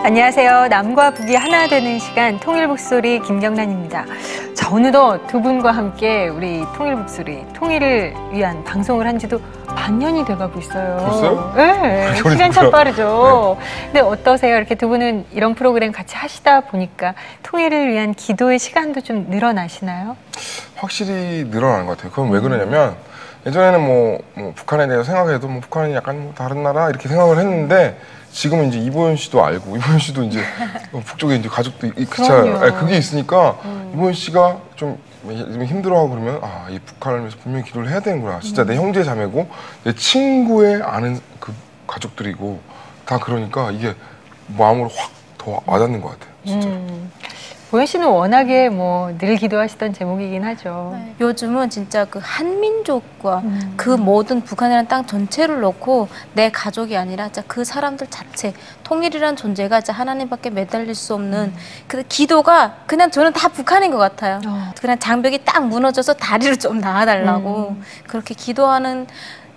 안녕하세요. 남과 북이 하나 되는 시간 통일목소리 김경란입니다. 자, 오늘도 두 분과 함께 우리 통일목소리, 통일을 위한 방송을 한 지도 반년이 돼가고 있어요. 벌써요? 네, 시간 참 빠르죠. 네. 근데 어떠세요? 이렇게 두 분은 이런 프로그램 같이 하시다 보니까 통일을 위한 기도의 시간도 좀 늘어나시나요? 확실히 늘어나는 것 같아요. 그건 왜 그러냐면 예전에는 뭐 북한에 대해서 생각해도 뭐 북한이 약간 뭐 다른 나라 이렇게 생각을 했는데 지금은 이제 이보연 씨도 알고 이보연 씨도 이제 북쪽에 이제 가족도 그게 있으니까 이보연 씨가 좀 힘들어하고 그러면 아, 이 북한을 위해서 분명히 기도를 해야 되는구나. 진짜 내 형제 자매고 내 친구의 아는 그 가족들이고 다 그러니까 이게 마음으로 확 더 와닿는 것 같아요. 진짜. 보연 씨는 워낙에 뭐 늘 기도하시던 제목이긴 하죠. 네. 요즘은 진짜 그 한민족과 그 모든 북한이라는 땅 전체를 놓고 내 가족이 아니라 진짜 그 사람들 자체 통일이라는 존재가 진짜 하나님밖에 매달릴 수 없는 그 기도가 그냥 저는 다 북한인 것 같아요. 그냥 장벽이 딱 무너져서 다리를 좀 나와달라고 그렇게 기도하는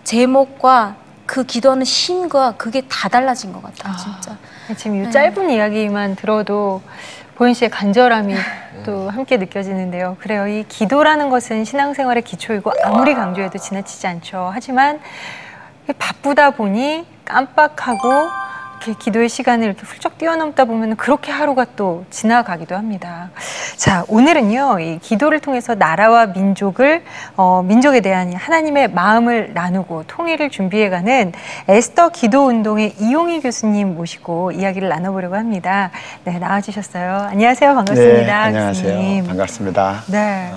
제목과 그 기도하는 심과 그게 다 달라진 것 같아요. 진짜. 지금 이 짧은 이야기만 들어도 보연 씨의 간절함이 또 함께 느껴지는데요. 그래요. 이 기도라는 것은 신앙생활의 기초이고 아무리 강조해도 지나치지 않죠. 하지만 바쁘다 보니 깜빡하고 이렇게 기도의 시간을 이렇게 훌쩍 뛰어넘다 보면 그렇게 하루가 또 지나가기도 합니다. 자, 오늘은요, 이 기도를 통해서 나라와 민족에 대한 하나님의 마음을 나누고 통일을 준비해가는 에스더 기도운동의 이용희 교수님 모시고 이야기를 나눠보려고 합니다. 네, 나와주셨어요. 안녕하세요. 반갑습니다. 네, 안녕하세요. 교수님. 반갑습니다. 네.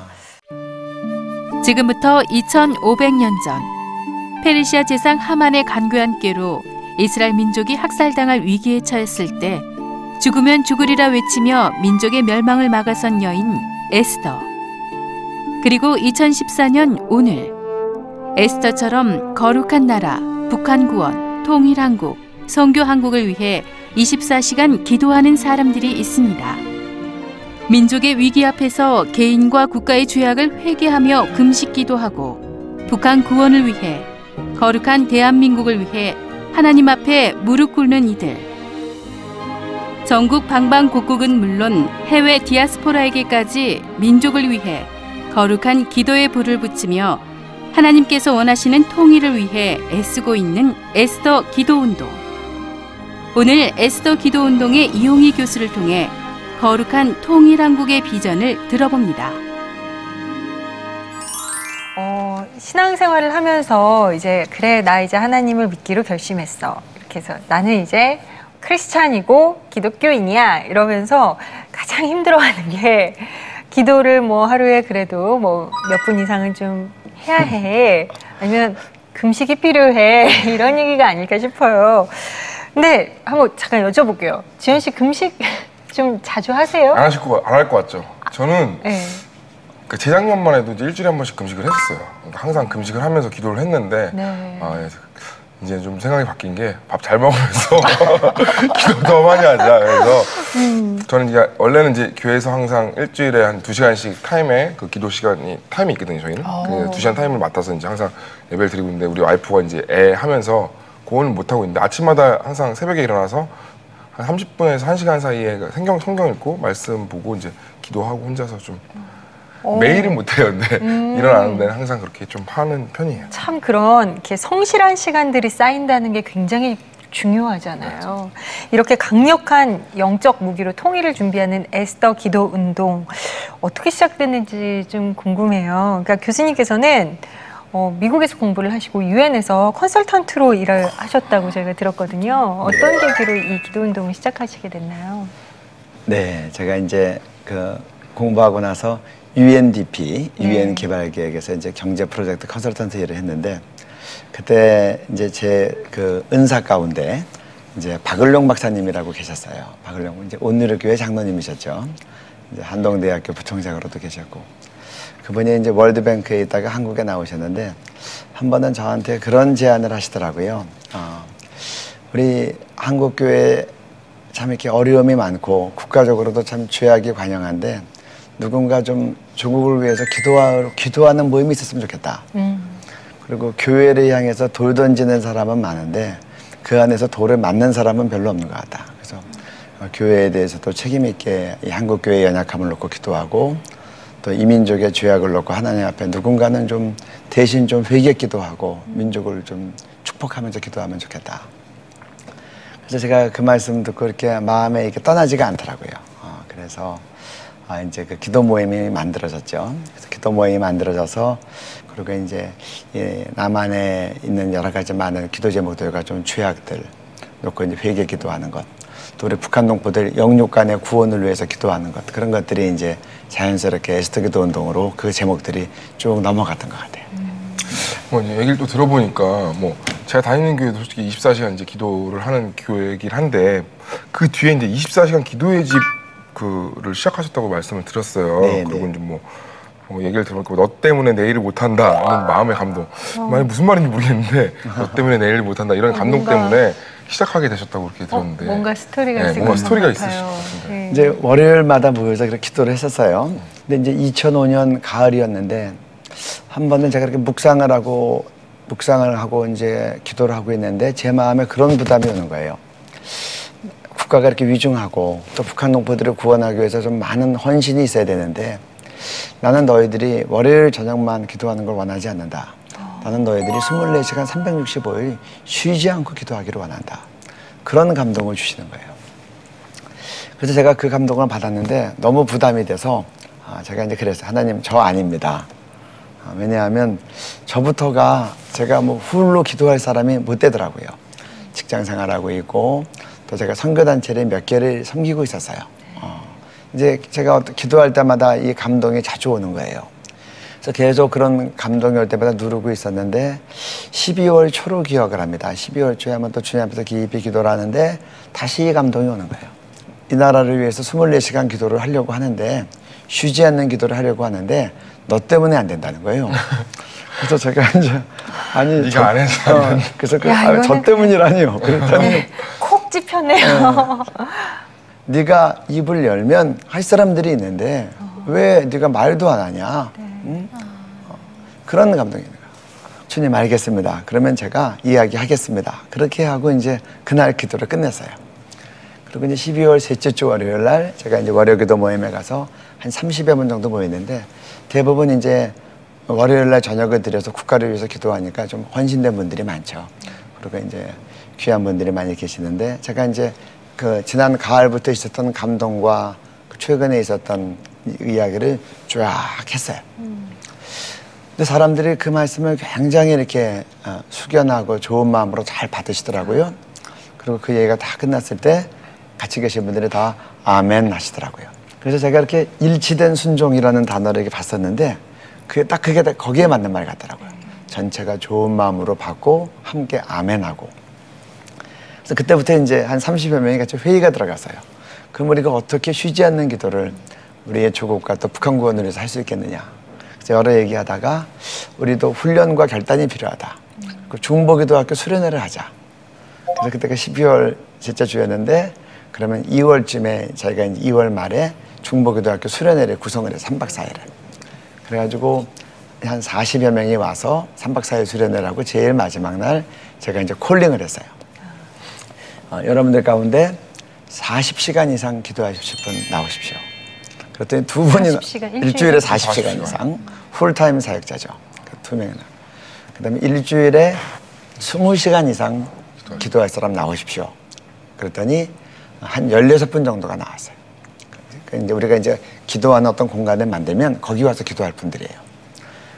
지금부터 2500년 전 페르시아 제상 하만의 간교한 꾀로 이스라엘 민족이 학살당할 위기에 처했을 때 죽으면 죽으리라 외치며 민족의 멸망을 막아선 여인 에스더. 그리고 2014년 오늘 에스더처럼 거룩한 나라, 북한 구원, 통일한국, 선교한국을 위해 24시간 기도하는 사람들이 있습니다. 민족의 위기 앞에서 개인과 국가의 죄악을 회개하며 금식 기도하고 북한 구원을 위해 거룩한 대한민국을 위해 하나님 앞에 무릎 꿇는 이들. 전국 방방곡곡은 물론 해외 디아스포라에게까지 민족을 위해 거룩한 기도의 불을 붙이며 하나님께서 원하시는 통일을 위해 애쓰고 있는 에스더 기도운동. 오늘 에스더 기도운동의 이용희 교수를 통해 거룩한 통일한국의 비전을 들어봅니다. 신앙생활을 하면서 이제 그래 나 이제 하나님을 믿기로 결심했어. 이렇게 해서 나는 이제 크리스찬이고 기독교인이야 이러면서 가장 힘들어하는 게 기도를 뭐 하루에 그래도 뭐 몇 분 이상은 좀 해야 해. 아니면 금식이 필요해. 이런 얘기가 아닐까 싶어요. 근데 한번 잠깐 여쭤볼게요. 지현 씨 금식 좀 자주 하세요? 안 할 것 같죠? 저는 네. 재작년만 해도 이제 일주일에 한 번씩 금식을 했었어요. 그러니까 항상 금식을 하면서 기도를 했는데 네. 이제 좀 생각이 바뀐 게 밥 잘 먹으면서 기도 더 많이 하자. 그래서 저는 이제 원래는 이제 교회에서 항상 일주일에 한 2시간씩 그 기도 시간이 타임이 있거든요. 저희는 2시간 타임을 맡아서 이제 항상 예배를 드리고 있는데 우리 와이프가 이제 애 하면서 그거는 못 하고 있는데 아침마다 항상 새벽에 일어나서 한 30분에서 1시간 사이에 성경 읽고 말씀 보고 이제 기도하고 혼자서 좀 매일은 못해요. 근데 일어나는 데는 항상 그렇게 좀 하는 편이에요. 참 그런 이렇게 성실한 시간들이 쌓인다는 게 굉장히 중요하잖아요. 맞아. 이렇게 강력한 영적 무기로 통일을 준비하는 에스더 기도 운동 어떻게 시작됐는지 좀 궁금해요. 그러니까 교수님께서는 미국에서 공부를 하시고 유엔에서 컨설턴트로 일을 하셨다고 저희가 들었거든요. 어떤 계기로 이 기도 운동을 시작하시게 됐나요? 네, 제가 이제 공부하고 나서 UNDP, UN 개발계획에서 이제 경제 프로젝트 컨설턴트 일을 했는데 그때 이제 제 은사 가운데 이제 박을룡 박사님이라고 계셨어요. 박을룡 이제 온누리교회 장로님이셨죠. 이제 한동대학교 부총장으로도 계셨고 그분이 이제 월드뱅크에 있다가 한국에 나오셨는데 한 번은 저한테 그런 제안을 하시더라고요. 우리 한국교회 참 이렇게 어려움이 많고 국가적으로도 참 죄악이 관영한데 누군가 좀 조국을 위해서 기도하는 모임이 있었으면 좋겠다. 그리고 교회를 향해서 돌 던지는 사람은 많은데 그 안에서 돌을 맞는 사람은 별로 없는 것 같다. 그래서 교회에 대해서도 책임 있게 이 한국 교회의 연약함을 놓고 기도하고 또 이민족의 죄악을 놓고 하나님 앞에 누군가는 좀 대신 좀 회개 기도하고 민족을 좀 축복하면서 기도하면 좋겠다. 그래서 제가 그 말씀 듣고 이렇게 마음에 이렇게 떠나지가 않더라고요. 그래서 이제 그 기도 모임이 만들어졌죠. 그래서 기도 모임이 만들어져서 그리고 이제 남한에 있는 여러 가지 많은 기도 제목들과 좀 죄악들 놓고 이제 회개 기도하는 것, 또 우리 북한 동포들 영육 간의 구원을 위해서 기도하는 것, 그런 것들이 이제 자연스럽게 에스더 기도 운동으로 그 제목들이 쭉 넘어갔던 것 같아요. 뭐 얘기를 또 들어보니까 뭐 제가 다니는 교회도 솔직히 24시간 이제 기도를 하는 교회이긴 한데 그 뒤에 이제 24시간 기도의 집 그를 시작하셨다고 말씀을 드렸어요. 네, 그리고 네. 이제 뭐 얘기를 들어보니까 너 때문에 내일을 못한다는 마음의 감동. 만약 무슨 말인지 모르겠는데 너 때문에 내일을 못한다 이런 감동 뭔가- 때문에 시작하게 되셨다고 그렇게 들었는데. 뭔가 스토리가 네, 있을 뭔가 것 스토리가 같아요. 있으실 것 같은데. 네. 이제 월요일마다 모여서 그렇게 기도를 했었어요. 근데 이제 2005년 가을이었는데 한 번은 제가 이렇게 묵상을 하고 이제 기도를 하고 있는데 제 마음에 그런 부담이 오는 거예요. 국가가 이렇게 위중하고 또 북한 동포들을 구원하기 위해서 좀 많은 헌신이 있어야 되는데 나는 너희들이 월요일 저녁만 기도하는 걸 원하지 않는다. 나는 너희들이 24시간 365일 쉬지 않고 기도하기를 원한다. 그런 감동을 주시는 거예요. 그래서 제가 그 감동을 받았는데 너무 부담이 돼서 제가 이제 그랬어요. 하나님, 저 아닙니다. 왜냐하면 저부터가 제가 뭐 훌로 기도할 사람이 못 되더라고요. 직장 생활하고 있고 또 제가 선교단체를 몇 개를 섬기고 있었어요. 이제 제가 기도할 때마다 이 감동이 자주 오는 거예요. 그래서 계속 그런 감동이 올 때마다 누르고 있었는데 12월 초로 기억을 합니다. 12월 초에 한번 또 주님 앞에서 깊이 기도를 하는데 다시 이 감동이 오는 거예요. 이 나라를 위해서 24시간 기도를 하려고 하는데 쉬지 않는 기도를 하려고 하는데 너 때문에 안 된다는 거예요. 그래서 제가 이제 아니 네가 안 해서 그래서 야, 저 이거는- 때문이라니요. 그랬더니 콕 찝혔네요. 네가 입을 열면 할 사람들이 있는데 왜 네가 말도 안 하냐. 응? 그런 감동이 있는 거예요. 주님 알겠습니다. 그러면 제가 이야기하겠습니다. 그렇게 하고 이제 그날 기도를 끝냈어요. 그리고 이제 12월 셋째 주 월요일 날 제가 이제 월요 기도 모임에 가서 한 30여 분 정도 모였는데 대부분 이제 월요일 날 저녁을 드려서 국가를 위해서 기도하니까 좀 헌신된 분들이 많죠. 그리고 이제 귀한 분들이 많이 계시는데 제가 이제 그 지난 가을부터 있었던 감동과 최근에 있었던 이야기를 쫙 했어요. 근데 사람들이 그 말씀을 굉장히 이렇게 숙연하고 좋은 마음으로 잘 받으시더라고요. 그리고 그 얘기가 다 끝났을 때 같이 계신 분들이 다 아멘 하시더라고요. 그래서 제가 이렇게 일치된 순종이라는 단어를 이렇게 봤었는데 그게 거기에 맞는 말 같더라고요. 전체가 좋은 마음으로 받고 함께 아멘하고. 그래서 그때부터 이제 한 30여 명이 같이 회의가 들어갔어요. 그럼 우리가 어떻게 쉬지 않는 기도를 우리의 조국과 또 북한 구원을 위해서 할 수 있겠느냐. 그래서 여러 얘기하다가 우리도 훈련과 결단이 필요하다. 그 중보기도학교 수련회를 하자. 그래서 그때가 12월 셋째 주였는데 그러면 2월쯤에 저희가 이제 2월 말에 중보기도학교 수련회를 구성을 해서 3박 4일을. 그래가지고 한 40여 명이 와서 3박 4일 수련회를 하고 제일 마지막 날 제가 이제 콜링을 했어요. 여러분들 가운데 40시간 이상 기도하실 분 나오십시오. 그랬더니 두 분이 40시간, 일주일에 40시간 이상 풀타임 사역자죠. 두 명이나. 그다음에 일주일에 20시간 이상 기도할 사람 나오십시오. 그랬더니 한 16분 정도가 나왔어요. 이제 우리가 이제 기도하는 어떤 공간을 만들면 거기 와서 기도할 분들이에요.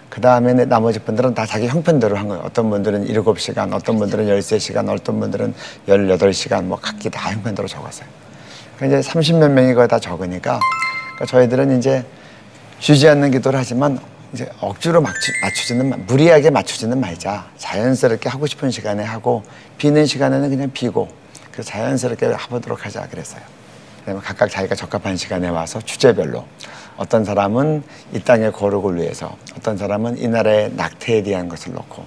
그 다음에 나머지 분들은 다 자기 형편대로 한 거예요. 어떤 분들은 7시간, 어떤 분들은 13시간, 어떤 분들은 18시간, 뭐 각기 다 형편대로 적었어요. 그러니까 이제 30몇 명이 거의 다 적으니까 그러니까 저희들은 이제 쉬지 않는 기도를 하지만 이제 억지로 무리하게 맞추지는 말자. 자연스럽게 하고 싶은 시간에 하고 비는 시간에는 그냥 비고 그 자연스럽게 해보도록 하자 그랬어요. 그다음에 각각 자기가 적합한 시간에 와서 주제별로 어떤 사람은 이 땅의 거룩을 위해서, 어떤 사람은 이 나라의 낙태에 대한 것을 놓고,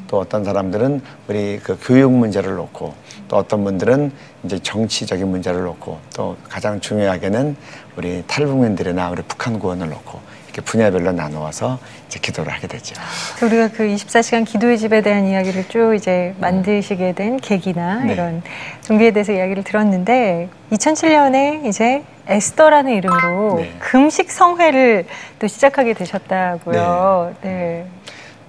또 어떤 사람들은 우리 그 교육 문제를 놓고, 또 어떤 분들은 이제 정치적인 문제를 놓고, 또 가장 중요하게는 우리 탈북민들이나 우리 북한 구원을 놓고 이렇게 분야별로 나누어서 이제 기도를 하게 되죠. 우리가 그 24시간 기도의 집에 대한 이야기를 쭉 이제 만드시게 된 계기나 네. 이런 동기에 대해서 이야기를 들었는데 2007년에 이제 에스더라는 이름으로 네. 금식 성회를 또 시작하게 되셨다고요. 네.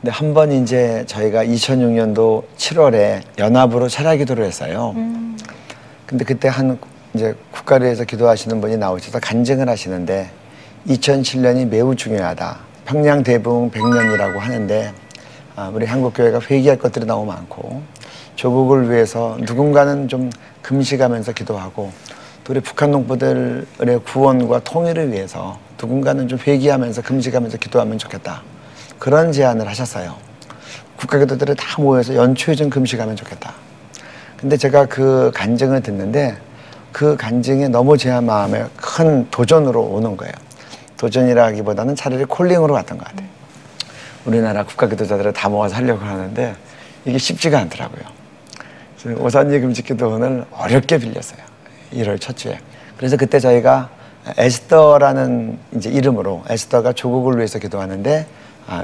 근데 한 번 이제 저희가 2006년도 7월에 연합으로 철야 기도를 했어요. 근데 그때 한 이제 국가를 위해서 기도하시는 분이 나오셔서 간증을 하시는데 2007년이 매우 중요하다. 평양 대붕 100년이라고 하는데 우리 한국교회가 회개할 것들이 너무 많고 조국을 위해서 누군가는 좀 금식하면서 기도하고 또 우리 북한 농부들의 구원과 통일을 위해서 누군가는 좀 회개하면서 금식하면서 기도하면 좋겠다. 그런 제안을 하셨어요. 국가기도들이 다 모여서 연초에 좀 금식하면 좋겠다. 근데 제가 그 간증을 듣는데 그 간증에 너무 제 마음에 큰 도전으로 오는 거예요. 도전이라기보다는 차라리 콜링으로 왔던 것 같아요. 우리나라 국가기도자들을 다 모아서 하려고 하는데 이게 쉽지가 않더라고요. 그래서 오산리 금식기도원을 어렵게 빌렸어요. 1월 첫 주에. 그래서 그때 저희가 에스더라는 이제 이름으로 에스더가 조국을 위해서 기도하는데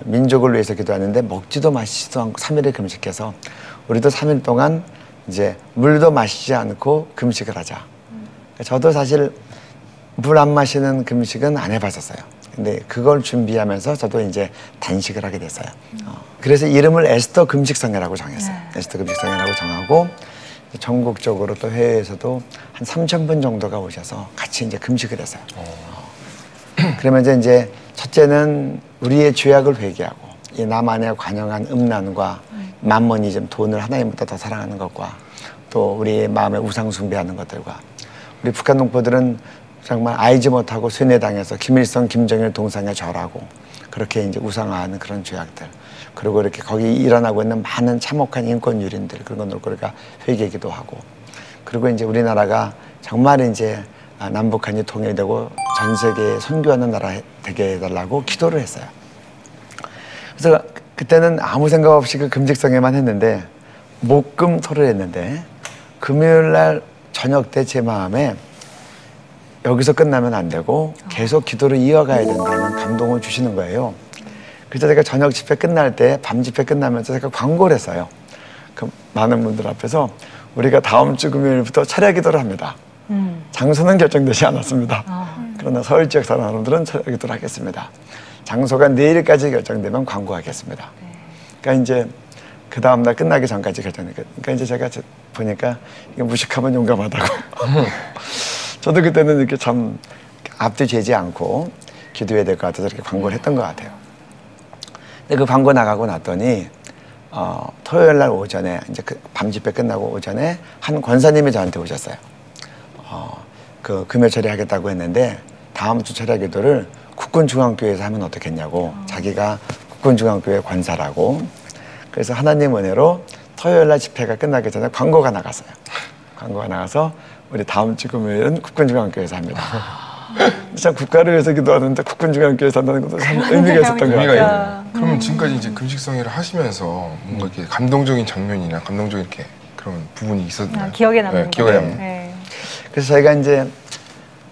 민족을 위해서 기도하는데 먹지도 마시지도 않고 3일을 금식해서 우리도 3일 동안 이제 물도 마시지 않고 금식을 하자. 저도 사실 물 안 마시는 금식은 안 해봤었어요. 근데 그걸 준비하면서 저도 이제 단식을 하게 됐어요. 그래서 이름을 에스더 금식성회라고 정했어요. 에스더 금식성회라고 정하고 전국적으로 또 해외에서도 한 3,000분 정도가 오셔서 같이 이제 금식을 했어요. 그러면서 이제 첫째는 우리의 죄악을 회개하고 이 나만의 관영한 음란과 만머니즘, 돈을 하나님보다 더 사랑하는 것과 또 우리의 마음에 우상 숭배하는 것들과 우리 북한 농부들은 정말 알지 못하고 쇠뇌당해서 김일성, 김정일 동상에 절하고 그렇게 이제 우상화하는 그런 죄악들 그리고 이렇게 거기 일어나고 있는 많은 참혹한 인권 유린들 그런 걸 놓고 우리가 회개기도 하고 그리고 이제 우리나라가 정말 이제 남북한이 통일되고 전 세계에 선교하는 나라 되게 해달라고 기도를 했어요. 그래서 그때는 아무 생각 없이 그 금식성회만 했는데 목금토를 했는데 금요일 날 저녁 때 제 마음에 여기서 끝나면 안 되고 계속 기도를 이어가야 된다는 감동을 주시는 거예요. 그래서 제가 저녁 집회 끝날 때 밤 집회 끝나면서 제가 광고를 했어요. 그 많은 분들 앞에서 우리가 다음 주 금요일부터 철야 기도를 합니다. 장소는 결정되지 않았습니다. 그러나 서울 지역 사람들은 철야 기도를 하겠습니다. 장소가 내일까지 결정되면 광고하겠습니다. 그러니까 이제 그 다음날 끝나기 전까지 결정됐거든요. 그러니까 이제 제가 보니까 이게 무식하면 용감하다고. 저도 그때는 이렇게 참 앞뒤 재지 않고 기도해야 될 것 같아서 이렇게 광고를 했던 것 같아요. 근데 그 광고 나가고 났더니 토요일 날 오전에 이제 그 밤 집회 끝나고 오전에 한 권사님이 저한테 오셨어요. 그 금요 처리하겠다고 했는데 다음 주 철야 기도를 국군중앙교회에서 하면 어떻겠냐고 자기가 국군중앙교회 권사라고 그래서 하나님 은혜로 토요일 날 집회가 끝나기 전에 광고가 나갔어요. 광고가 나가서 우리 다음 주 금요일은 국군중앙교회에서 합니다. 참 국가를 위해서 기도하는데 국군중앙교회에서 한다는 것도 참 의미가 있었던 것 같아요. 그러면 지금까지 이제 금식성회를 하시면서 뭔가 이렇게 감동적인 장면이나 감동적인 이렇게 그런 부분이 있었나요? 기억에 남는 네, 기억에 남는. 네. 그래서 저희가 이제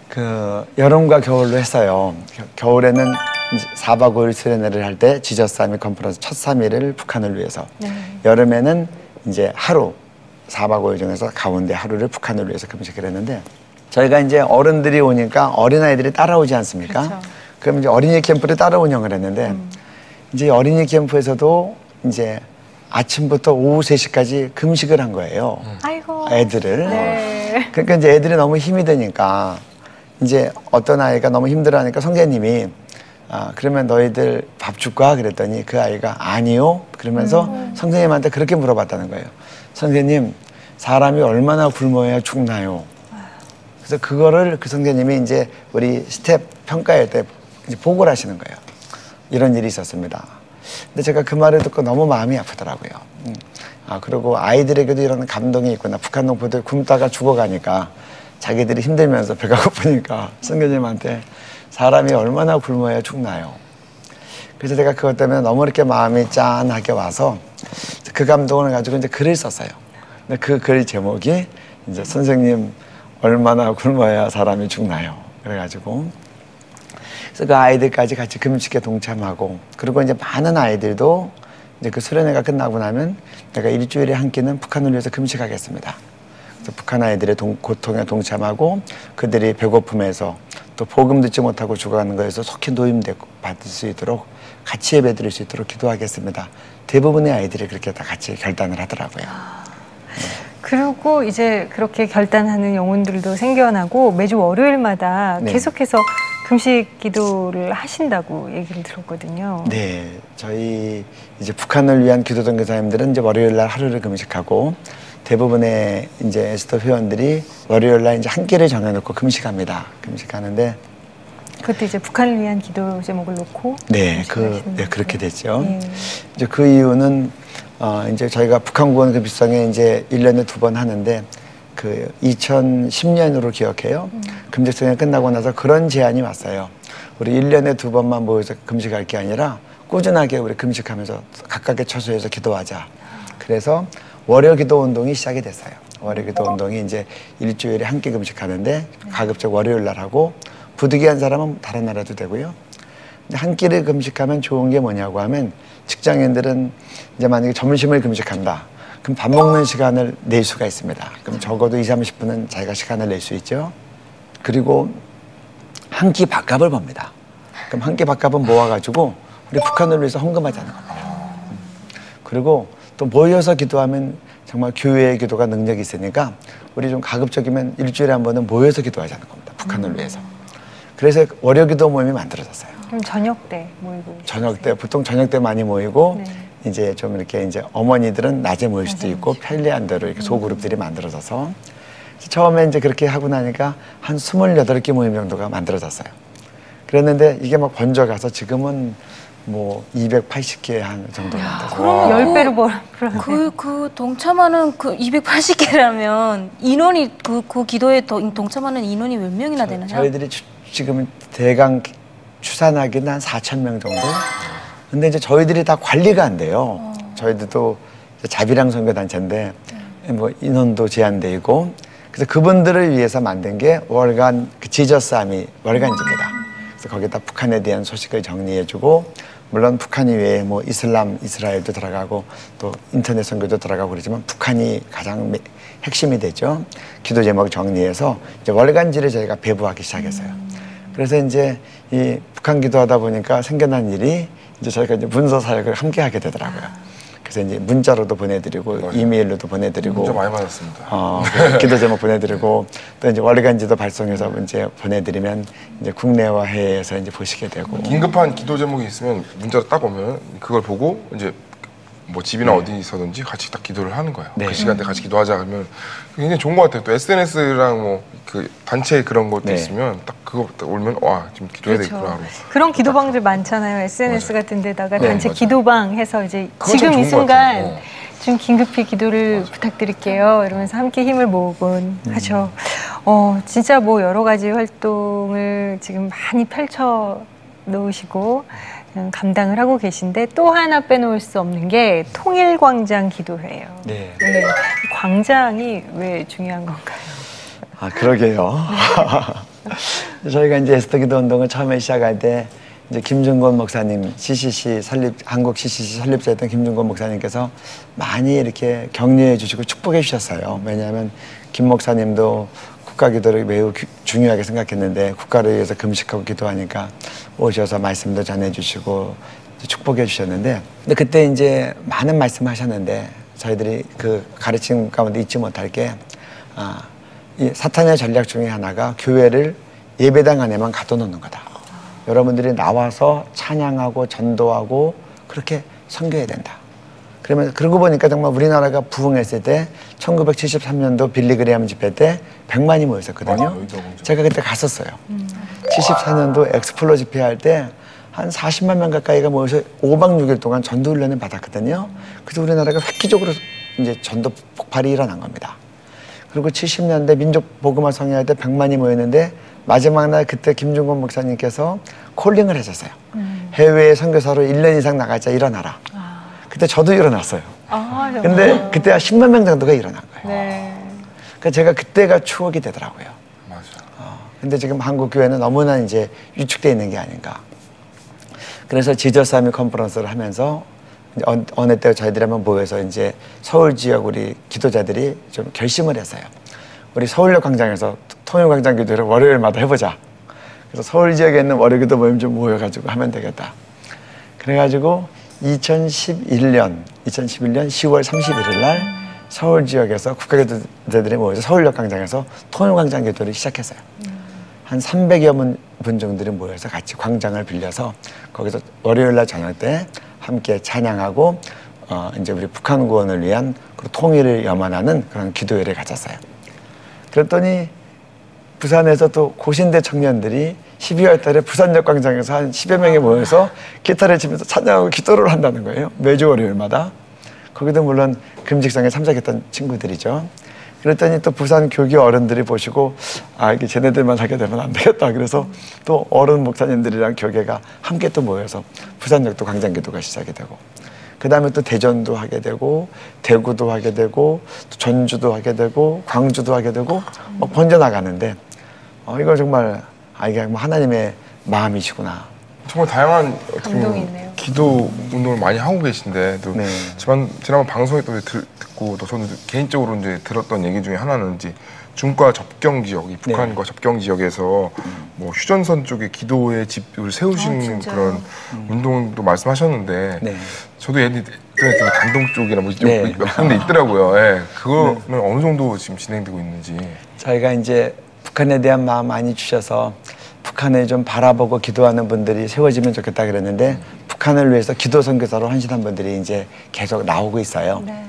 그 여름과 겨울로 했어요. 겨울에는 이제 4박 5일 수련회를 할 때 지저스 사밋 컨퍼런스 첫 3일을 북한을 위해서 여름에는 이제 하루 4박 5일 중에서 가운데 하루를 북한을 위해서 금식을 했는데 저희가 이제 어른들이 오니까 어린아이들이 따라오지 않습니까? 그쵸. 그럼 이제 어린이 캠프를 따로 운영을 했는데 이제 어린이 캠프에서도 이제 아침부터 오후 3시까지 금식을 한 거예요. 아이고. 애들을. 네. 그러니까 이제 애들이 너무 힘이 드니까 이제 어떤 아이가 너무 힘들어하니까 선생님이 그러면 너희들 밥 줄까? 그랬더니 그 아이가 아니요. 그러면서 선생님한테 그렇게 물어봤다는 거예요. 선생님, 사람이 얼마나 굶어야 죽나요? 그래서 그거를 그 선생님이 이제 우리 스텝 평가회 때 이제 보고를 하시는 거예요. 이런 일이 있었습니다. 근데 제가 그 말을 듣고 너무 마음이 아프더라고요. 그리고 아이들에게도 이런 감동이 있구나. 북한 농부들 굶다가 죽어가니까 자기들이 힘들면서 배가 고프니까 선생님한테 사람이 얼마나 굶어야 죽나요? 그래서 제가 그것 때문에 너무 이렇게 마음이 짠하게 와서 그 감동을 가지고 이제 글을 썼어요. 근데 그 글 제목이 이제 선생님 얼마나 굶어야 사람이 죽나요? 그래가지고 그래서 그 아이들까지 같이 금식에 동참하고 그리고 이제 많은 아이들도 이제 그 수련회가 끝나고 나면 내가 일주일에 한 끼는 북한을 위해서 금식하겠습니다. 그래서 북한 아이들의 고통에 동참하고 그들이 배고픔에서 또 복음 듣지 못하고 죽어가는 거에서 속히 노임되고 받을 수 있도록 같이 예배드릴 수 있도록 기도하겠습니다. 대부분의 아이들이 그렇게 다 같이 결단을 하더라고요. 그리고 이제 그렇게 결단하는 영혼들도 생겨나고 매주 월요일마다 네. 계속해서 금식 기도를 하신다고 얘기를 들었거든요. 네, 저희 이제 북한을 위한 기도동 교사님들은 이제 월요일 날 하루를 금식하고 대부분의 이제 에스더 회원들이 월요일 날 이제 한 끼를 정해놓고 금식합니다. 금식하는데 그것도 이제 북한을 위한 기도 제목을 놓고 네, 금식하시는 네 그렇게 됐죠. 예. 이제 그 이유는 이제 저희가 북한 구원 금식성에 이제 1년에 2번 하는데 그 2010년으로 기억해요. 금식성이 끝나고 나서 그런 제안이 왔어요. 우리 1년에 2번만 모여서 금식할 게 아니라 꾸준하게 우리 금식하면서 각각의 처소에서 기도하자. 그래서 월요 기도 운동이 시작이 됐어요. 월요 기도 운동이 이제 일주일에 한 끼 금식하는데 가급적 월요일 날 하고 부득이한 사람은 다른 날 해도 되고요. 근데 한 끼를 금식하면 좋은 게 뭐냐고 하면 직장인들은 이제 만약에 점심을 금식한다. 그럼 밥 먹는 시간을 낼 수가 있습니다. 그럼 적어도 20-30분은 자기가 시간을 낼 수 있죠. 그리고 한 끼 밥값을 법니다. 그럼 한 끼 밥값은 모아가지고 우리 북한을 위해서 헌금하자는 겁니다. 그리고 또 모여서 기도하면 정말 교회의 기도가 능력이 있으니까 우리 좀 가급적이면 일주일에 한 번은 모여서 기도하자는 겁니다. 북한을 위해서. 그래서 월요 기도 모임이 만들어졌어요. 그럼 저녁 때 모이고 저녁 때 보통 저녁 때 많이 모이고 네. 이제 좀 이렇게 이제 어머니들은 낮에 모일 수도 있고 편리한 대로 이렇게 소그룹들이 만들어져서 처음에 이제 그렇게 하고 나니까 한 28개 모임 정도가 만들어졌어요. 그랬는데 이게 막 번져가서 지금은 뭐 280개 한 정도 만들어서 그럼 10배로 벌었네. 그 동참하는 그 280개라면 인원이 그 기도에 동참하는 인원이 몇 명이나 되나요? 저희들이 지금 대강 추산하기는 한 4,000명 정도. 근데 이제 저희들이 다 관리가 안 돼요. 저희들도 자비랑 선교단체인데 뭐 인원도 제한돼 있고 그래서 그분들을 위해서 만든 게 월간 그 지저스 아미 월간지입니다. 그래서 거기다 북한에 대한 소식을 정리해주고 물론 북한 이외에 뭐 이슬람, 이스라엘도 들어가고 또 인터넷 선교도 들어가고 그러지만 북한이 가장 핵심이 되죠. 기도 제목 정리해서 이제 월간지를 저희가 배부하기 시작했어요. 그래서 이제 이 북한 기도하다 보니까 생겨난 일이 이제 저희가 이제 문서 사역을 함께 하게 되더라고요. 그래서 이제 문자로도 보내드리고 맞아요. 이메일로도 보내드리고 문자 많이 받았습니다. 기도 제목 보내드리고 또 이제 월간지도 발송해서 이제 보내드리면 이제 국내와 해외에서 이제 보시게 되고 긴급한 기도 제목이 있으면 문자로 딱 오면 그걸 보고 이제 뭐 집이나 어디서든지 같이 딱 기도를 하는 거예요. 네. 그 시간대 같이 기도하자 그러면 굉장히 좋은 것 같아요. 또 SNS랑 뭐 그 단체 그런 것도 네. 있으면 딱 그거 딱 올면 와 지금 기도해야 그렇죠. 되겠구나. 그런 기도방들 많잖아요. SNS 맞아요. 같은 데다가 네, 단체 맞아요. 기도방 해서 이제 그건 참 지금 이 좋은 것 같아요. 순간 좀 긴급히 기도를 부탁드릴게요. 이러면서 함께 힘을 모으곤 하죠. 진짜 뭐 여러 가지 활동을 지금 많이 펼쳐 놓으시고 감당을 하고 계신데 또 하나 빼놓을 수 없는 게 통일광장 기도회예요. 네. 네. 이 광장이 왜 중요한 건가요? 아, 그러게요. 저희가 이제 에스더 기도 운동을 처음에 시작할 때 이제 김준권 목사님, CCC 설립, 한국 CCC 설립자였던 김준권 목사님께서 많이 이렇게 격려해 주시고 축복해 주셨어요. 왜냐하면 김 목사님도 국가 기도를 매우 중요하게 생각했는데 국가를 위해서 금식하고 기도하니까 오셔서 말씀도 전해 주시고 축복해 주셨는데 근데 그때 이제 많은 말씀 하셨는데 저희들이 그 가르침 가운데 잊지 못할 게 이 사탄의 전략 중에 하나가 교회를 예배당 안에만 가둬놓는 거다. 여러분들이 나와서 찬양하고 전도하고 그렇게 선교해야 된다. 그러면 그러고 보니까 정말 우리나라가 부흥했을 때 1973년도 빌리그레암 집회 때 100만이 모였었거든요. 맞아요. 제가 그때 갔었어요. 74년도 엑스플로 집회할 때 한 40만 명 가까이가 모여서 5박 6일 동안 전도 훈련을 받았거든요. 그래서 우리나라가 획기적으로 이제 전도 폭발이 일어난 겁니다. 그리고 70년대 민족 복음화 성회할 때 100만이 모였는데 마지막 날 그때 김준권 목사님께서 콜링을 하셨어요. 해외 선교사로 1년 이상 나가자 일어나라. 그때 저도 일어났어요. 정말. 근데 그때 한 10만 명 정도가 일어난 거예요. 네. 그러니까 제가 그때가 추억이 되더라고요. 맞아. 근데 지금 한국 교회는 너무나 이제 위축되어 있는 게 아닌가. 그래서 지저스 아미 컨퍼런스를 하면서 어느 때 저희들이 한번 모여서 이제 서울 지역 우리 기도자들이 좀 결심을 했어요. 우리 서울역 광장에서 통일광장 기도를 월요일마다 해보자. 그래서 서울 지역에 있는 월요기도 모임 좀 모여가지고 하면 되겠다. 그래가지고 2011년 10월 31일 날 서울 지역에서 국가기도자들이 모여서 서울역 광장에서 통일광장 기도를 시작했어요. 한 300여 분 정도들이 모여서 같이 광장을 빌려서 거기서 월요일 날 저녁 때 함께 찬양하고 이제 우리 북한 구원을 위한 그 통일을 염원하는 그런 기도회를 가졌어요. 그랬더니 부산에서 또 고신대 청년들이 12월 달에 부산역 광장에서 한 10여 명이 모여서 기타를 치면서 찬양하고 기도를 한다는 거예요. 매주 월요일마다. 거기도 물론 금식성에 참석했던 친구들이죠. 그랬더니 또 부산 교계 어른들이 보시고 이게 쟤네들만 하게 되면 안 되겠다. 그래서 또 어른 목사님들이랑 교계가 함께 또 모여서 부산역도 광장기도가 시작이 되고 그 다음에 또 대전도 하게 되고 대구도 하게 되고 또 전주도 하게 되고 광주도 하게 되고 막 번져나가는데 이거 정말 이게 뭐 하나님의 마음이시구나. 정말 다양한 감동이 있네요. 기도 운동을 많이 하고 계신데 또 네. 지난번 방송에 또 듣고 또 저는 개인적으로 이제 들었던 얘기 중에 하나는 이제 중과 접경 지역, 이 북한과 접경 지역에서 뭐 휴전선 쪽에 기도의 집을 세우시는 그런 운동도 말씀하셨는데 네. 저도 예전에 단동 쪽이나 뭐 이쪽 네. 몇 군데 있더라고요. 예. 그거는 어느 정도 지금 진행되고 있는지. 저희가 이제 북한에 대한 마음 많이 주셔서 북한을 좀 바라보고 기도하는 분들이 세워지면 좋겠다 그랬는데 북한을 위해서 기도 선교사로 헌신한 분들이 이제 계속 나오고 있어요. 네.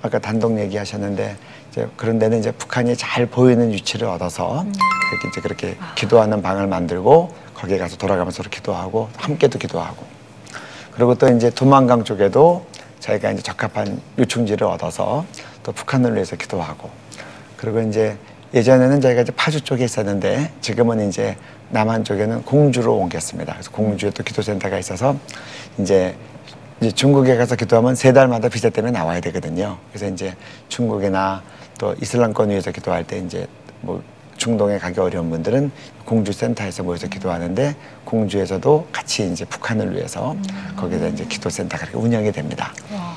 아까 단독 얘기하셨는데 이제 그런 데는 이제 북한이 잘 보이는 위치를 얻어서 그렇게 기도하는 방을 만들고 거기에 가서 돌아가면서 기도하고 함께도 기도하고 그리고 또 이제 두만강 쪽에도 저희가 이제 적합한 요충지를 얻어서 또 북한을 위해서 기도하고 그리고 이제 예전에는 저희가 이제 파주 쪽에 있었는데 지금은 이제 남한 쪽에는 공주로 옮겼습니다. 그래서 공주에 또 기도센터가 있어서 이제 중국에 가서 기도하면 3달마다 비자 때문에 나와야 되거든요. 그래서 이제 중국이나 또 이슬람권 위에서 기도할 때 이제 뭐 중동에 가기 어려운 분들은 공주 센터에서 모여서 기도하는데 공주에서도 같이 이제 북한을 위해서 거기다 이제 기도센터가 그렇게 운영이 됩니다.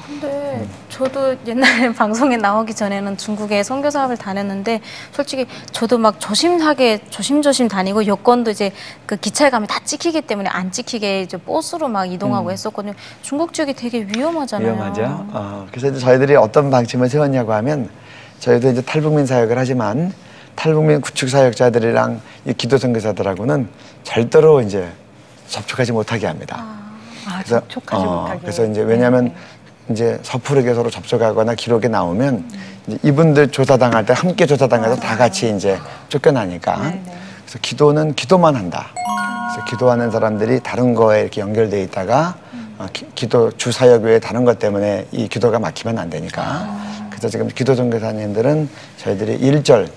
근데 저도 옛날에 방송에 나오기 전에는 중국에 선교 사업을 다녔는데 솔직히 저도 막 조심조심 다니고 여권도 이제 그 기차에 가면 다 찍히기 때문에 안 찍히게 이제 버스로 막 이동하고 했었거든요. 중국 지역이 되게 위험하잖아요. 위험하죠. 그래서 이제 저희들이 어떤 방침을 세웠냐고 하면 저희도 이제 탈북민 사역을 하지만 탈북민 구축 사역자들이랑 이 기도 선교사들하고는 절대로 이제 접촉하지 못하게 합니다. 그래서, 접촉하지 못하게. 그래서 이제 왜냐하면 이제 섣부르게 서로 접촉하거나 기록에 나오면 이제 이분들 조사당할 때 함께 조사당해서 다 같이 이제 쫓겨나니까. 그래서 기도는 기도만 한다. 그래서 기도하는 사람들이 다른 거에 이렇게 연결돼 있다가 기도 주 사역 외에 다른 것 때문에 이 기도가 막히면 안 되니까. 그래서 지금 기도 선교사님들은 저희들이 일절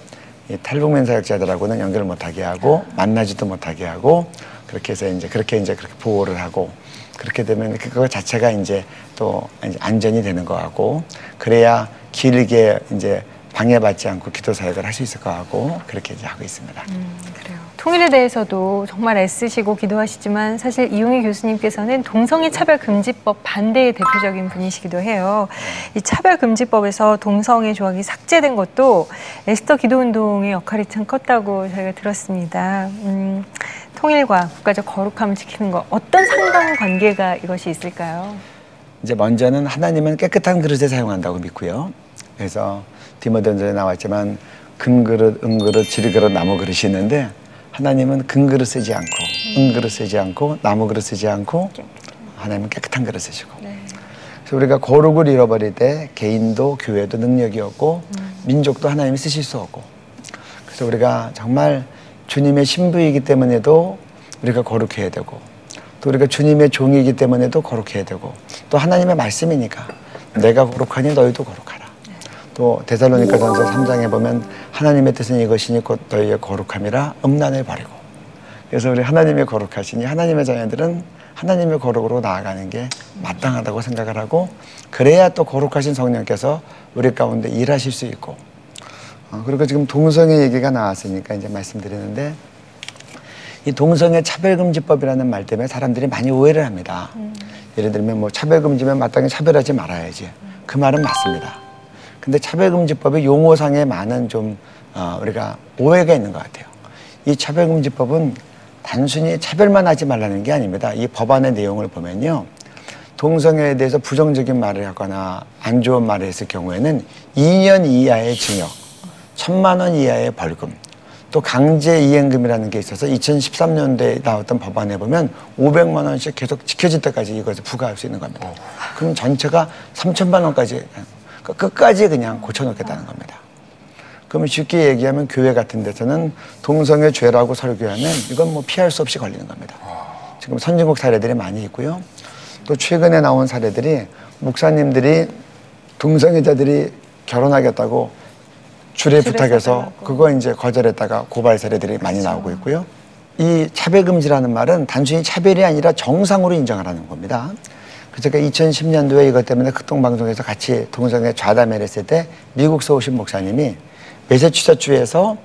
이 탈북민 사역자들하고는 연결을 못하게 하고 만나지도 못하게 하고 그렇게 해서 이제 그렇게 보호를 하고 그렇게 되면 그거 자체가 이제 또 이제 안전이 되는 거 같고 그래야 길게 이제 방해받지 않고 기도 사역을 할 수 있을 거 같고 그렇게 이제 하고 있습니다. 그래요. 통일에 대해서도 정말 애쓰시고 기도하시지만 사실 이용희 교수님께서는 동성애 차별금지법 반대의 대표적인 분이시기도 해요. 이 차별금지법에서 동성애 조항이 삭제된 것도 에스더 기도운동의 역할이 참 컸다고 저희가 들었습니다. 통일과 국가적 거룩함을 지키는 것 어떤 상관관계가 이것이 있을까요? 이제 먼저는 하나님은 깨끗한 그릇에 사용한다고 믿고요. 그래서 디모데전서에 나왔지만 금그릇, 은그릇, 지리그릇, 나무그릇이 있는데 하나님은 금그릇 쓰지 않고 은그릇 쓰지 않고 나무그릇 쓰지 않고 하나님은 깨끗한 그릇 쓰시고 그래서 우리가 거룩을 잃어버릴 때 개인도 교회도 능력이 없고 민족도 하나님이 쓰실 수 없고 그래서 우리가 정말 주님의 신부이기 때문에도 우리가 거룩해야 되고 또 우리가 주님의 종이기 때문에도 거룩해야 되고 또 하나님의 말씀이니까 내가 거룩하니 너희도 거룩하라. 또 데살로니가전서 3장에 보면 하나님의 뜻은 이것이니 곧 너희의 거룩함이라 음란을 버리고 그래서 우리 하나님의 거룩하시니 하나님의 자녀들은 하나님의 거룩으로 나아가는 게 마땅하다고 생각을 하고 그래야 또 거룩하신 성령께서 우리 가운데 일하실 수 있고 그리고 지금 동성애 얘기가 나왔으니까 이제 말씀드리는데 이 동성애 차별금지법이라는 말 때문에 사람들이 많이 오해를 합니다. 예를 들면 뭐 차별금지면 마땅히 차별하지 말아야지. 그 말은 맞습니다. 근데 차별금지법의 용어상에 많은 좀 우리가 오해가 있는 것 같아요. 이 차별금지법은 단순히 차별만 하지 말라는 게 아닙니다. 이 법안의 내용을 보면요. 동성애에 대해서 부정적인 말을 하거나 안 좋은 말을 했을 경우에는 2년 이하의 징역, 1,000만 원 이하의 벌금, 또 강제이행금이라는 게 있어서 2013년도에 나왔던 법안에 보면 500만 원씩 계속 지켜질 때까지 이것을 부과할 수 있는 겁니다. 그럼 전체가 3,000만 원까지 끝까지 그냥 고쳐놓겠다는 겁니다. 그러면 쉽게 얘기하면 교회 같은 데서는 동성애 죄라고 설교하면 이건 뭐 피할 수 없이 걸리는 겁니다. 지금 선진국 사례들이 많이 있고요. 또 최근에 나온 사례들이 목사님들이 동성애자들이 결혼하겠다고 줄에 부탁해서 그거 이제 거절했다가 고발 사례들이 많이 나오고 있고요. 이 차별금지라는 말은 단순히 차별이 아니라 정상으로 인정하라는 겁니다. 그래서 2010년도에 이것 때문에 극동방송에서 같이 동성애 좌담회를 했을 때 미국서 오신 목사님이 매사추세츠주에서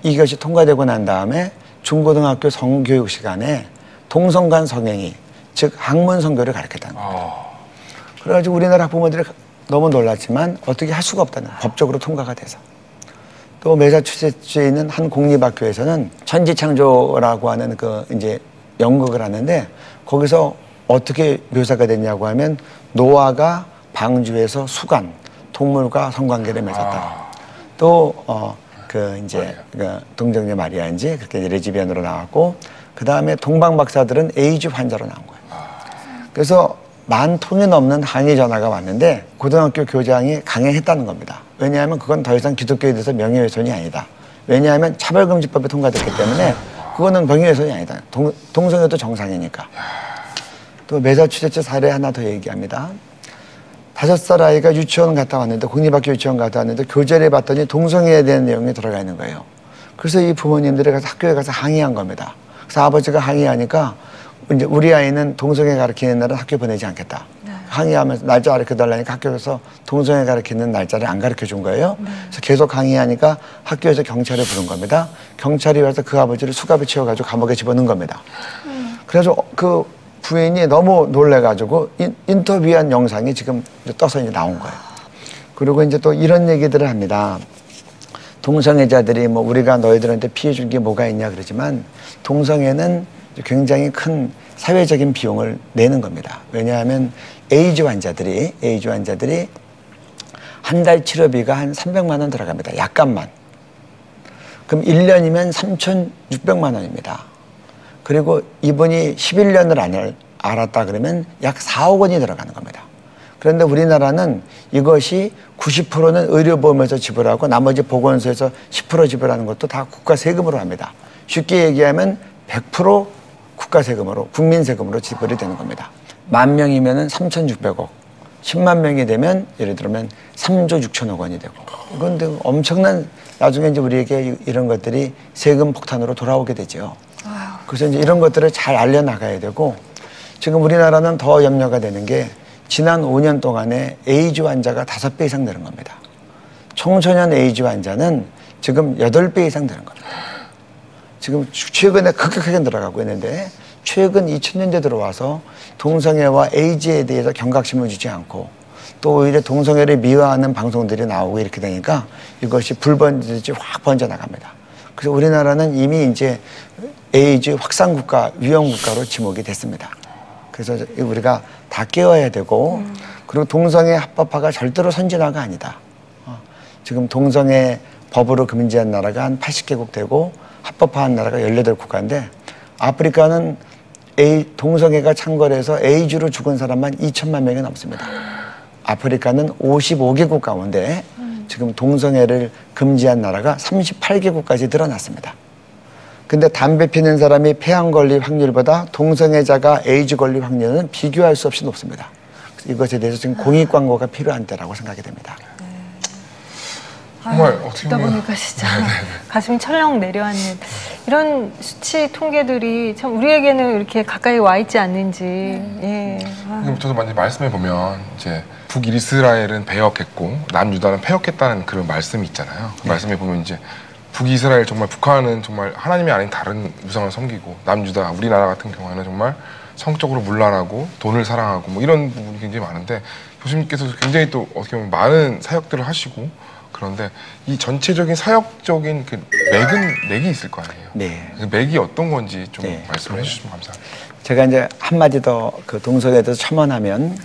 이것이 통과되고 난 다음에 중고등학교 성교육 시간에 동성 간 성행위, 즉 학문 성교를 가르쳤다는 겁니다. 그래가지고 우리나라 학부모들이 너무 놀랐지만 어떻게 할 수가 없다는 법적으로 통과가 돼서. 또 매사추세츠에 있는 한 공립학교에서는 천지창조라고 하는 그 이제 연극을 하는데 거기서 어떻게 묘사가 됐냐고 하면 노아가 방주에서 수간, 동물과 성관계를 맺었다. 또 그 이제 그 동정녀 마리아인지 그렇게 레즈비언으로 나왔고 그 다음에 동방 박사들은 에이즈 환자로 나온 거예요. 그래서 10,000통이 넘는 항의 전화가 왔는데 고등학교 교장이 강행했다는 겁니다. 왜냐하면 그건 더 이상 기독교에 대해서 명예훼손이 아니다. 왜냐하면 차별금지법이 통과됐기 때문에 그거는 명예훼손이 아니다. 동성애도 정상이니까. 또 매사추세츠 사례 하나 더 얘기합니다. 5살 아이가 유치원 갔다 왔는데 공립학교 유치원 갔다 왔는데 교재를 봤더니 동성애에 대한 내용이 들어가 있는 거예요. 그래서 이 부모님들이 가서 학교에 가서 항의한 겁니다. 그래서 아버지가 항의하니까 이제 우리 아이는 동성애 가르치는 날은 학교 보내지 않겠다. 항의하면서 날짜 가르쳐 달라니까 학교에서 동성애 가르치는 날짜를 안 가르쳐 준 거예요. 그래서 계속 항의하니까 학교에서 경찰을 부른 겁니다. 경찰이 와서 그 아버지를 수갑에 채워가지고 감옥에 집어넣은 겁니다. 그래서 그 부인이 너무 놀래가지고 인터뷰한 영상이 지금 떠서 이제 나온 거예요. 그리고 이제 또 이런 얘기들을 합니다. 동성애자들이 뭐 우리가 너희들한테 피해 준 게 뭐가 있냐 그러지만 동성애는 굉장히 큰 사회적인 비용을 내는 겁니다. 왜냐하면 에이즈 환자들이 한 달 치료비가 한 300만 원 들어갑니다. 약값만. 그럼 1년이면 3,600만 원입니다. 그리고 이분이 11년을 알았다 그러면 약 4억 원이 들어가는 겁니다. 그런데 우리나라는 이것이 90%는 의료보험에서 지불하고 나머지 보건소에서 10% 지불하는 것도 다 국가 세금으로 합니다. 쉽게 얘기하면 100% 국가 세금으로, 국민 세금으로 지불이 되는 겁니다. 10,000명이면 3,600억, 10만 명이 되면 예를 들면 3조 6천억 원이 되고 이건 엄청난 나중에 이제 우리에게 이런 것들이 세금 폭탄으로 돌아오게 되죠. 그래서 이제 이런 것들을 잘 알려나가야 되고 지금 우리나라는 더 염려가 되는 게 지난 5년 동안에 에이즈 환자가 5배 이상 늘은 겁니다. 청소년 에이즈 환자는 지금 8배 이상 늘은 겁니다. 지금 최근에 급격하게 늘어가고 있는데 최근 2000년대 들어와서 동성애와 에이즈에 대해서 경각심을 주지 않고 또 오히려 동성애를 미화하는 방송들이 나오고 이렇게 되니까 이것이 불 번지듯이 확 번져나갑니다. 그래서 우리나라는 이미 이제 에이즈 확산국가, 위험국가로 지목이 됐습니다. 그래서 우리가 다 깨워야 되고 그리고 동성애 합법화가 절대로 선진화가 아니다. 지금 동성애 법으로 금지한 나라가 한 80개국 되고 합법화한 나라가 18국가인데 아프리카는 동성애가 창궐해서 에이즈로 죽은 사람만 2천만 명이 넘습니다. 아프리카는 55개국 가운데 지금 동성애를 금지한 나라가 38개국까지 늘어났습니다. 근데 담배 피는 사람이 폐암 걸릴 확률보다 동성애자가 에이즈 걸릴 확률은 비교할 수 없이 높습니다. 이것에 대해서 지금 공익 광고가 필요한 때라고 생각이 됩니다. 정말 어떻게 듣다 보니까 진짜 가슴이 철렁 내려앉는 이런 수치 통계들이 참 우리에게는 이렇게 가까이 와 있지 않는지. 예. 저도 많이 말씀해 보면 이제 북이스라엘은 배역했고 남유다는 패역했다는 그런 말씀이 있잖아요. 그 말씀에 보면 이제 북이스라엘 정말 북한은 정말 하나님이 아닌 다른 우상을 섬기고 남유다 우리나라 같은 경우에는 정말 성적으로 문란하고 돈을 사랑하고 뭐 이런 부분이 굉장히 많은데 교수님께서도 굉장히 또 어떻게 보면 많은 사역들을 하시고 그런데 이 전체적인 사역적인 그 맥이 있을 거 아니에요. 네. 그 맥이 어떤 건지 좀 네. 말씀해 주시면 감사합니다. 제가 이제 한마디 더 그 동성애에 대해서 첨언하면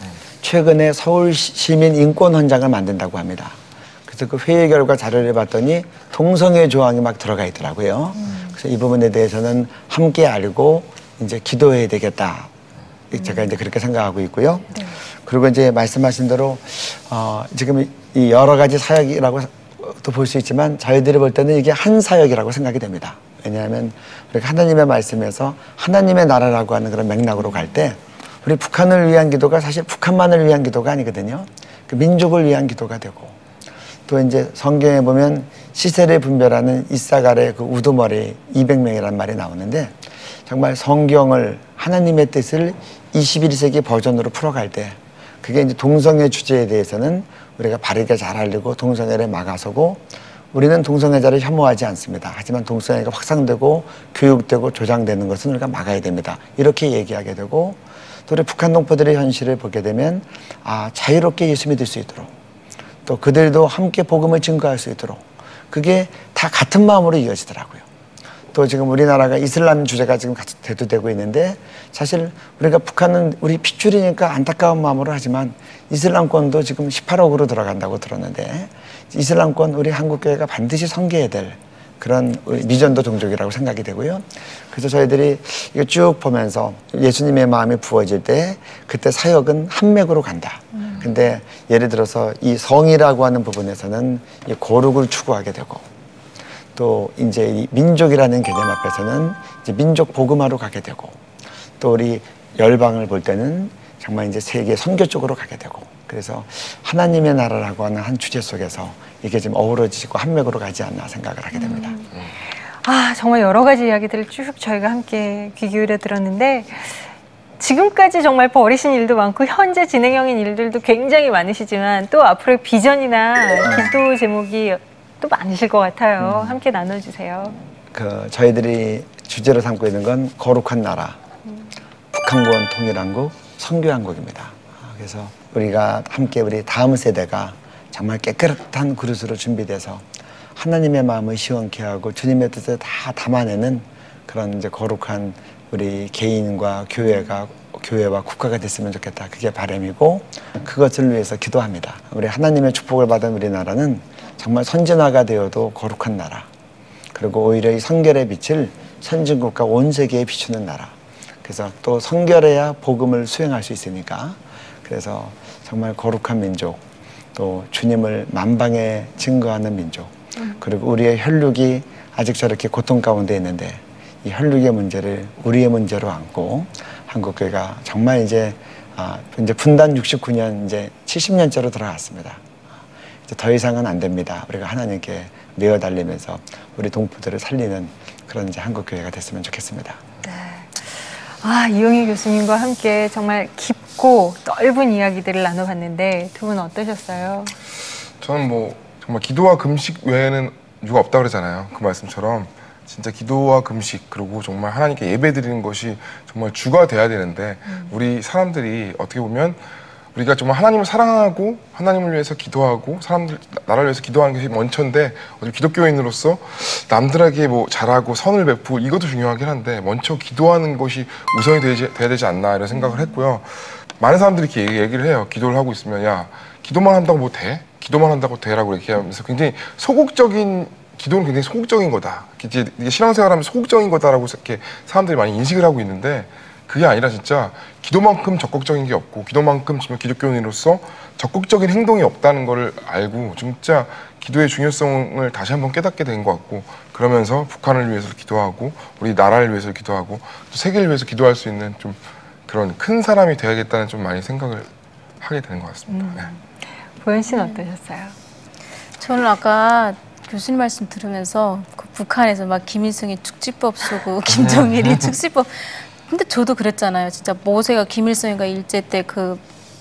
최근에 서울 시민 인권 헌장을 만든다고 합니다. 그래서 그 회의 결과 자료를 봤더니 동성애 조항이 막 들어가 있더라고요. 그래서 이 부분에 대해서는 함께 알고 이제 기도해야 되겠다. 제가 이제 그렇게 생각하고 있고요. 네. 그리고 이제 말씀하신 대로 지금 이 여러 가지 사역이라고 또 볼 수 있지만 저희들이 볼 때는 이게 한 사역이라고 생각이 됩니다. 왜냐하면 우리가 하나님의 말씀에서 하나님의 나라라고 하는 그런 맥락으로 갈 때 우리 북한을 위한 기도가 사실 북한만을 위한 기도가 아니거든요. 그 민족을 위한 기도가 되고 또 이제 성경에 보면 시세를 분별하는 이사갈의 그 우두머리 200명이라는 말이 나오는데 정말 성경을 하나님의 뜻을 21세기 버전으로 풀어갈 때 그게 이제 동성애 주제에 대해서는 우리가 바르게 잘 알리고 동성애를 막아서고 우리는 동성애자를 혐오하지 않습니다. 하지만 동성애가 확산되고 교육되고 조장되는 것은 우리가 막아야 됩니다. 이렇게 얘기하게 되고 또 우리 북한 동포들의 현실을 보게 되면 자유롭게 예수 믿을 수 있도록 또 그들도 함께 복음을 증거할 수 있도록 그게 다 같은 마음으로 이어지더라고요. 또 지금 우리나라가 이슬람 주제가 지금 대두되고 있는데 사실 우리가 북한은 우리 핏줄이니까 안타까운 마음으로 하지만 이슬람권도 지금 18억으로 들어간다고 들었는데 이슬람권 우리 한국교회가 반드시 섬겨야 될 그런 미전도 종족이라고 생각이 되고요. 그래서 저희들이 이거 쭉 보면서 예수님의 마음이 부어질 때 그때 사역은 한 맥으로 간다. 근데 예를 들어서 이 성이라고 하는 부분에서는 이 거룩을 추구하게 되고 또 이제 이 민족이라는 개념 앞에서는 이제 민족 복음화로 가게 되고 또 우리 열방을 볼 때는 정말 이제 세계 선교 쪽으로 가게 되고 그래서 하나님의 나라라고 하는 한 주제 속에서 이게 좀 어우러지고 한 맥으로 가지 않나 생각을 하게 됩니다. 정말 여러 가지 이야기들을 쭉 저희가 함께 귀 기울여 들었는데 지금까지 정말 버리신 일도 많고 현재 진행형인 일들도 굉장히 많으시지만 또 앞으로의 비전이나 기도 제목이 또 많으실 것 같아요. 함께 나눠주세요. 저희들이 주제로 삼고 있는 건 거룩한 나라, 북한권 통일한국, 선교한국입니다. 그래서 우리가 함께 우리 다음 세대가 정말 깨끗한 그릇으로 준비돼서 하나님의 마음을 시원케 하고 주님의 뜻을 다 담아내는 그런 이제 거룩한 우리 개인과 교회와 국가가 됐으면 좋겠다. 그게 바람이고 그것을 위해서 기도합니다. 우리 하나님의 축복을 받은 우리나라는 정말 선진화가 되어도 거룩한 나라 그리고 오히려 이 성결의 빛을 선진국가 온 세계에 비추는 나라 그래서 또 성결해야 복음을 수행할 수 있으니까 그래서 정말 거룩한 민족 또 주님을 만방에 증거하는 민족 그리고 우리의 혈육이 아직 저렇게 고통 가운데 있는데 이 혈육의 문제를 우리의 문제로 안고 한국교회가 정말 이제 분단 69년 이제 70년째로 들어갔습니다. 이제 더 이상은 안 됩니다. 우리가 하나님께 매어 달리면서 우리 동포들을 살리는 그런 이제 한국교회가 됐으면 좋겠습니다. 네. 이용희 교수님과 함께 정말 깊고 넓은 이야기들을 나눠봤는데 두 분 어떠셨어요? 저는 뭐 정말 기도와 금식 외에는 이유가 없다 그러잖아요. 그 말씀처럼 진짜 기도와 금식 그리고 정말 하나님께 예배 드리는 것이 정말 주가 돼야 되는데 우리 사람들이 어떻게 보면 우리가 정말 하나님을 사랑하고 하나님을 위해서 기도하고 사람들 나라를 위해서 기도하는 것이 먼저인데 기독교인으로서 남들에게 뭐 잘하고 선을 베푸고 이것도 중요하긴 한데 먼저 기도하는 것이 우선이 돼야 되지 않나 이런 생각을 했고요. 많은 사람들이 이렇게 얘기를 해요. 기도를 하고 있으면 야 기도만 한다고 뭐 돼? 기도만 한다고 돼라고 이렇게 하면서 굉장히 기도는 굉장히 소극적인 거다. 이게 신앙생활하면 소극적인 거다라고 이렇게 사람들이 많이 인식을 하고 있는데 그게 아니라 진짜 기도만큼 적극적인 게 없고 기도만큼 지금 기독교인으로서 적극적인 행동이 없다는 걸 알고 진짜 기도의 중요성을 다시 한번 깨닫게 된 것 같고 그러면서 북한을 위해서 기도하고 우리 나라를 위해서 기도하고 또 세계를 위해서 기도할 수 있는 좀 그런 큰 사람이 되야겠다는 좀 많이 생각을 하게 되는 것 같습니다. 네. 보현 씨는 어떠셨어요? 저는 아까 교수님 말씀 들으면서 그 북한에서 막 김일성이 축지법 쓰고 김정일이 축지법 근데 저도 그랬잖아요. 진짜 모세가 김일성이가 일제 때 그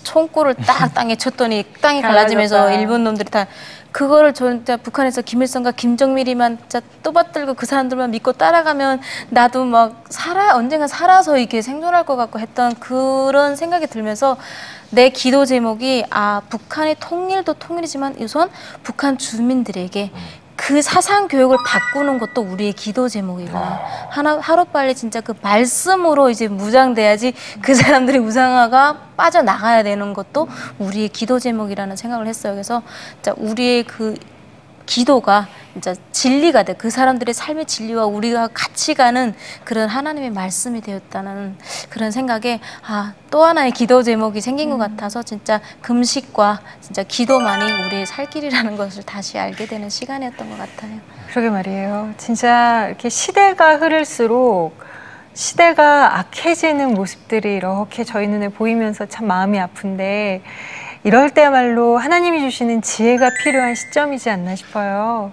총구를 딱 땅에 쳤더니 땅이 갈라지면서 갈라졌다. 일본 놈들이 다 그거를 진짜 북한에서 김일성과 김정일이만 진짜 또받들고 그 사람들만 믿고 따라가면 나도 막 언젠가 살아서 이렇게 생존할 것 같고 했던 그런 생각이 들면서 내 기도 제목이 북한의 통일도 통일이지만 우선 북한 주민들에게 그 사상 교육을 바꾸는 것도 우리의 기도 제목이구나. 하루빨리 진짜 그 말씀으로 이제 무장돼야지 그 사람들의 우상화가 빠져나가야 되는 것도 우리의 기도 제목이라는 생각을 했어요. 그래서 진짜 우리의 그 기도가 진짜 진리가 돼. 그 사람들의 삶의 진리와 우리가 같이 가는 그런 하나님의 말씀이 되었다는 그런 생각에 또 하나의 기도 제목이 생긴 것 같아서 진짜 금식과 진짜 기도만이 우리의 살 길이라는 것을 다시 알게 되는 시간이었던 것 같아요. 그러게 말이에요. 진짜 이렇게 시대가 흐를수록 시대가 악해지는 모습들이 이렇게 저희 눈에 보이면서 참 마음이 아픈데 이럴 때야말로 하나님이 주시는 지혜가 필요한 시점이지 않나 싶어요.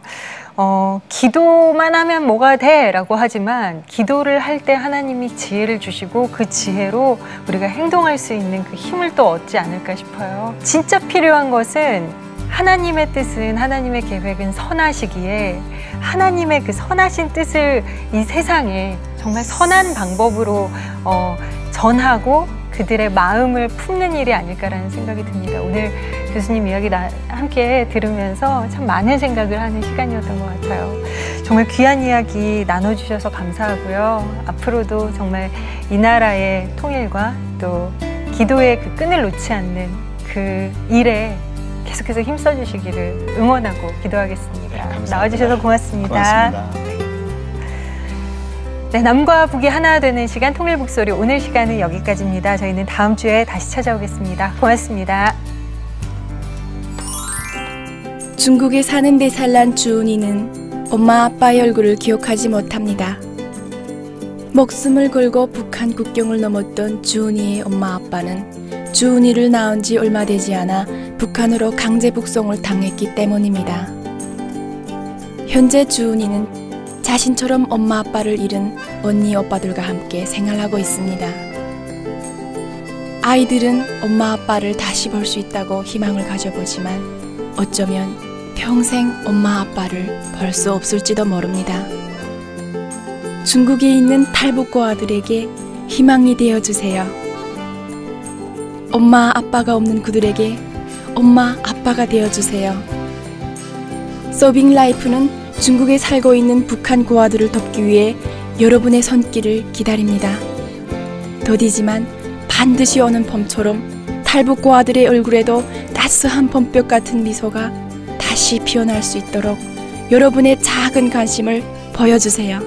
기도만 하면 뭐가 돼? 라고 하지만 기도를 할 때 하나님이 지혜를 주시고 그 지혜로 우리가 행동할 수 있는 그 힘을 또 얻지 않을까 싶어요. 진짜 필요한 것은 하나님의 뜻은 하나님의 계획은 선하시기에 하나님의 그 선하신 뜻을 이 세상에 정말 선한 방법으로 전하고 그들의 마음을 품는 일이 아닐까라는 생각이 듭니다. 오늘 교수님 이야기 함께 들으면서 참 많은 생각을 하는 시간이었던 것 같아요. 정말 귀한 이야기 나눠주셔서 감사하고요. 앞으로도 정말 이 나라의 통일과 또 기도의 그 끈을 놓지 않는 그 일에 계속해서 힘써주시기를 응원하고 기도하겠습니다. 감사합니다. 나와주셔서 고맙습니다. 고맙습니다. 네, 남과 북이 하나 되는 시간 통일북소리 오늘 시간은 여기까지입니다. 저희는 다음 주에 다시 찾아오겠습니다. 고맙습니다. 중국에 사는 4살 난 주은이는 엄마 아빠의 얼굴을 기억하지 못합니다. 목숨을 걸고 북한 국경을 넘었던 주은이의 엄마 아빠는 주은이를 낳은 지 얼마 되지 않아 북한으로 강제 북송을 당했기 때문입니다. 현재 주은이는 자신처럼 엄마 아빠를 잃은 언니 오빠들과 함께 생활하고 있습니다. 아이들은 엄마 아빠를 다시 볼 수 있다고 희망을 가져보지만 어쩌면 평생 엄마 아빠를 볼 수 없을지도 모릅니다. 중국에 있는 탈북고 아들에게 희망이 되어주세요. 엄마 아빠가 없는 그들에게 엄마 아빠가 되어주세요. 서빙 라이프는 중국에 살고 있는 북한 고아들을 돕기 위해 여러분의 손길을 기다립니다. 더디지만 반드시 오는 봄처럼 탈북 고아들의 얼굴에도 따스한 봄볕 같은 미소가 다시 피어날 수 있도록 여러분의 작은 관심을 보여주세요.